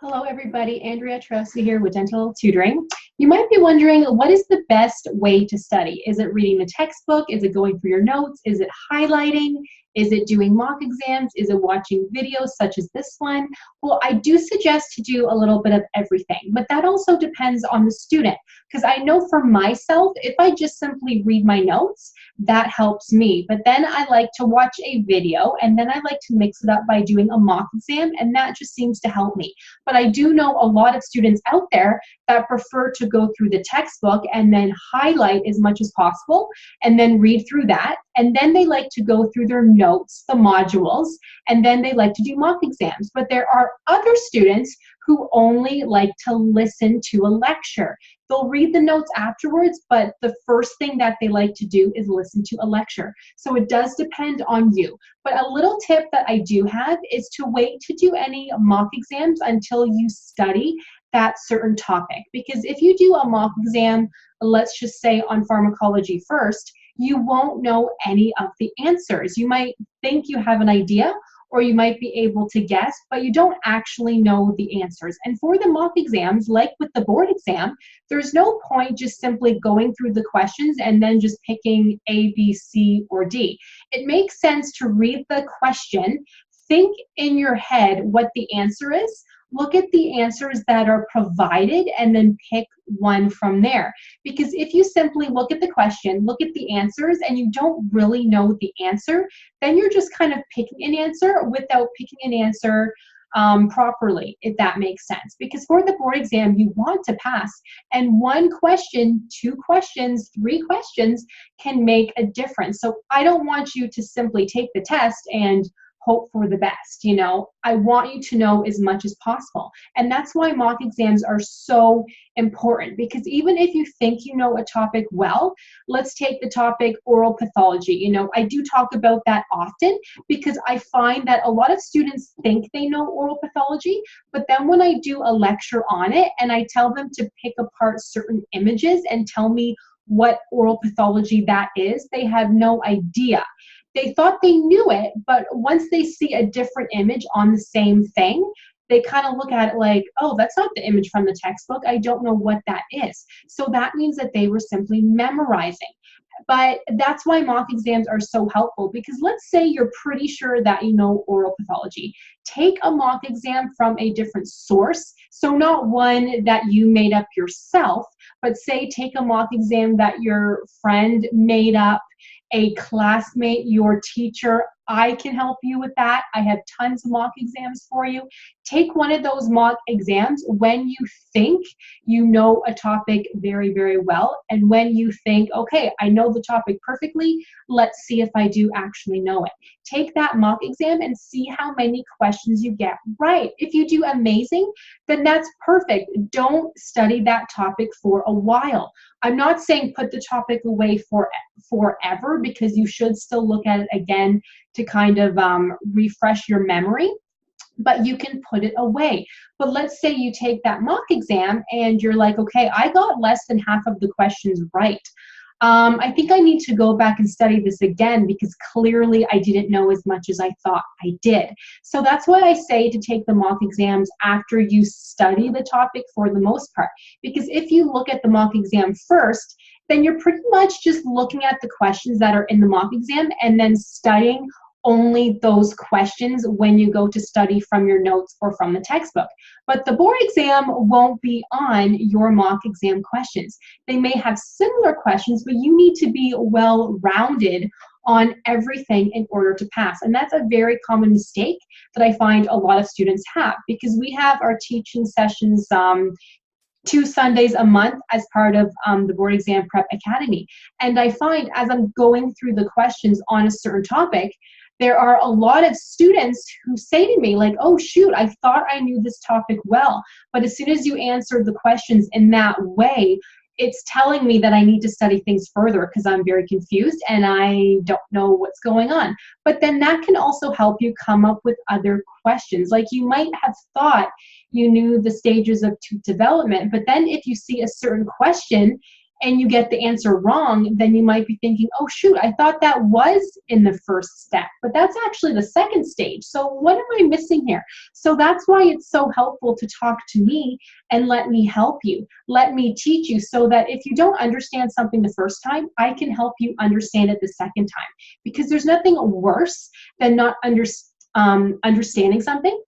Hello everybody, Andrea Twarowski here with Dentalelle Tutoring. You might be wondering, what is the best way to study? Is it reading the textbook? Is it going through your notes? Is it highlighting? Is it doing mock exams? Is it watching videos such as this one? Well, I do suggest to do a little bit of everything, but that also depends on the student. Because I know for myself, if I just simply read my notes, that helps me. But then I like to watch a video, and then I like to mix it up by doing a mock exam, and that just seems to help me. But I do know a lot of students out there that prefer to go through the textbook and then highlight as much as possible and then read through that. And then they like to go through their notes, the modules, and then they like to do mock exams. But there are other students who only like to listen to a lecture. They'll read the notes afterwards, but the first thing that they like to do is listen to a lecture. So it does depend on you. But a little tip that I do have is to wait to do any mock exams until you study that certain topic. Because if you do a mock exam, let's just say on pharmacology first, you won't know any of the answers. You might think you have an idea, or you might be able to guess, but you don't actually know the answers. And for the mock exams, like with the board exam, there's no point just simply going through the questions and then just picking A, B, C, or D. It makes sense to read the question, think in your head what the answer is, look at the answers that are provided, and then pick one from there. Because if you simply look at the question, look at the answers, and you don't really know the answer, then you're just kind of picking an answer without picking an answer properly, if that makes sense. Because for the board exam, you want to pass, and one question, two questions, three questions can make a difference. So I don't want you to simply take the test and hope for the best. You know, I want you to know as much as possible. And that's why mock exams are so important, because even if you think you know a topic well, let's take the topic oral pathology. You know, I do talk about that often because I find that a lot of students think they know oral pathology, but then when I do a lecture on it and I tell them to pick apart certain images and tell me what oral pathology that is, they have no idea. They thought they knew it, but once they see a different image on the same thing, they kind of look at it like, oh, that's not the image from the textbook. I don't know what that is. So that means that they were simply memorizing. But that's why mock exams are so helpful, because let's say you're pretty sure that you know oral pathology. Take a mock exam from a different source. So not one that you made up yourself, but say take a mock exam that your friend made up, a classmate, your teacher. I can help you with that. I have tons of mock exams for you. Take one of those mock exams when you think you know a topic very, very well, and when you think, okay, I know the topic perfectly, let's see if I do actually know it. Take that mock exam and see how many questions you get right. If you do amazing, then that's perfect. Don't study that topic for a while. I'm not saying put the topic away forever, because you should still look at it again to kind of refresh your memory, but you can put it away. But let's say you take that mock exam and you're like, okay, I got less than half of the questions right. I think I need to go back and study this again, because clearly I didn't know as much as I thought I did. So that's why I say to take the mock exams after you study the topic for the most part. Because if you look at the mock exam first, then you're pretty much just looking at the questions that are in the mock exam and then studying only those questions when you go to study from your notes or from the textbook. But the board exam won't be on your mock exam questions. They may have similar questions, but you need to be well-rounded on everything in order to pass. And that's a very common mistake that I find a lot of students have, because we have our teaching sessions 2 Sundays a month as part of the Board Exam Prep Academy. And I find as I'm going through the questions on a certain topic, there are a lot of students who say to me like, oh shoot, I thought I knew this topic well, but as soon as you answered the questions in that way, it's telling me that I need to study things further because I'm very confused and I don't know what's going on. But then that can also help you come up with other questions. Like you might have thought you knew the stages of tooth development, but then if you see a certain question and you get the answer wrong, then you might be thinking, oh shoot, I thought that was in the first step, but that's actually the second stage. So what am I missing here? So that's why it's so helpful to talk to me and let me help you. Let me teach you so that if you don't understand something the first time, I can help you understand it the second time. Because there's nothing worse than not understanding something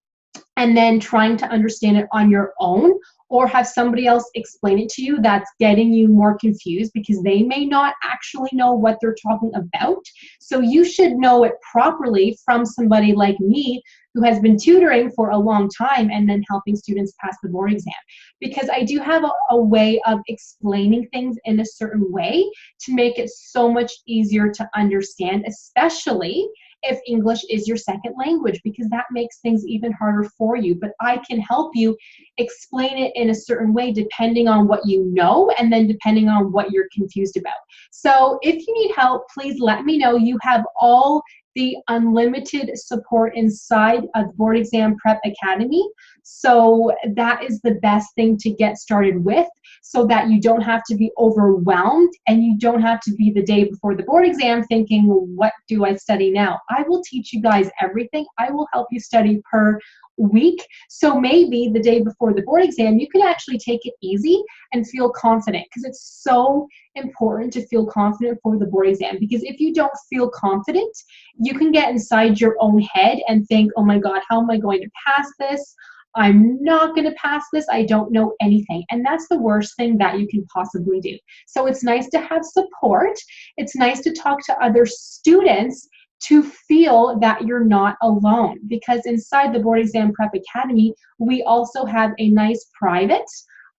and then trying to understand it on your own, or have somebody else explain it to you that's getting you more confused because they may not actually know what they're talking about. So you should know it properly from somebody like me who has been tutoring for a long time and then helping students pass the board exam. Because I do have a way of explaining things in a certain way to make it so much easier to understand, especially if English is your second language, because that makes things even harder for you. But I can help you explain it in a certain way depending on what you know and then depending on what you're confused about. So if you need help, please let me know. You have all the unlimited support inside of Board Exam Prep Academy. So that is the best thing to get started with, so that you don't have to be overwhelmed and you don't have to be the day before the board exam thinking, what do I study now? I will teach you guys everything. I will help you study per week. So maybe the day before the board exam, you can actually take it easy and feel confident, because it's so important to feel confident for the board exam. Because if you don't feel confident, you can get inside your own head and think, oh my God, how am I going to pass this? I'm not going to pass this. I don't know anything. And that's the worst thing that you can possibly do. So it's nice to have support. It's nice to talk to other students to feel that you're not alone. Because inside the Board Exam Prep Academy, we also have a nice private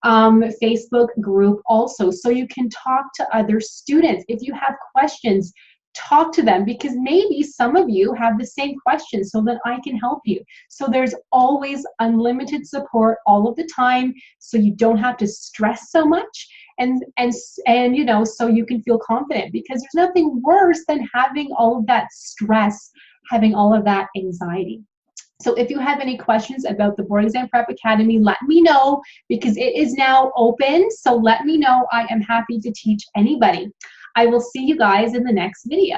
Facebook group also. So you can talk to other students. If you have questions, talk to them, because maybe some of you have the same questions, so that I can help you. So there's always unlimited support all of the time, so you don't have to stress so much, and you know, so you can feel confident, because there's nothing worse than having all of that stress, having all of that anxiety. So if you have any questions about the Board Exam Prep Academy, let me know, because it is now open. So let me know. I am happy to teach anybody. I will see you guys in the next video.